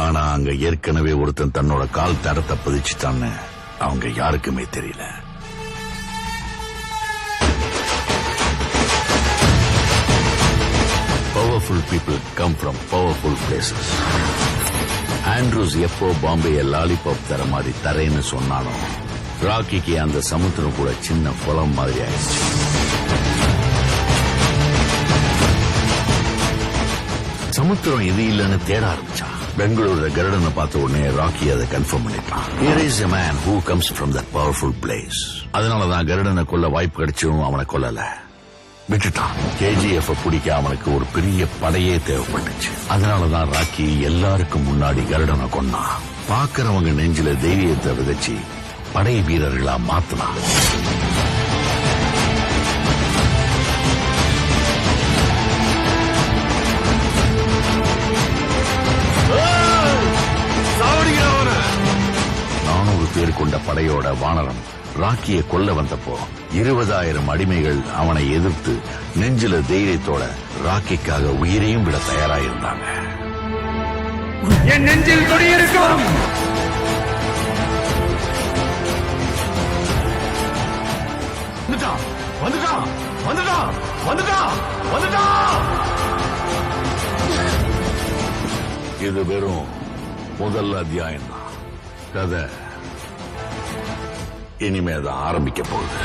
ஆனா அங்க ஏற்கனவே ஒருத்தன் தன்னோட கால் தடத்தை பதிச்சுட்டான்னு அவங்க யாருக்குமே தெரியல. Powerful people come from powerful places. Andrews எப்போ பாம்பேய லாலிபாப் தர மாதிரி தரேன்னு சொன்னானோ ராக்கிக்கு அந்த சமுத்திரம் கூட சின்ன குளம் மாதிரி ஆயிடுச்சு. சமுத்திரம் இது இல்லைன்னு தேட ஆரம்பிச்சான். பெங்களூர்ல கருடனை பார்த்த உடனே ராக்கி அதை கன்ஃபார்ம் பண்ணிட்டான். Here is a man who comes from that powerful place. அதனாலதான் கருடனை கொல்ல வாய்ப்பு கிடைச்சும் அவனை கொல்லல, விட்டுட்டான். KGF பிடிக்க அவனுக்கு ஒரு பெரிய படையே தேவைப்பட்டுச்சு. அதனாலதான் ராக்கி எல்லாருக்கும் முன்னாடி கருடனை கொன்னான். பாக்குறவங்க நெஞ்சில தைரியத்தை விதைச்சு படை வீரர்களா மாத்தினான். பேர் கொண்ட படையோட வானரம் ராக்கியை கொல்ல வந்தப்போ 20,000 அடிமைகள் அவனை எதிர்த்து நெஞ்சில தைரியத்தோட ராக்கிக்காக உயிரையும் விட தயாராயிருந்தாங்க. என் நெஞ்சில் கொடியிருக்கும். இது வெறும் முதல் அத்தியாயம் தான். கதை இனிமே அதை ஆரம்பிக்க போகுது.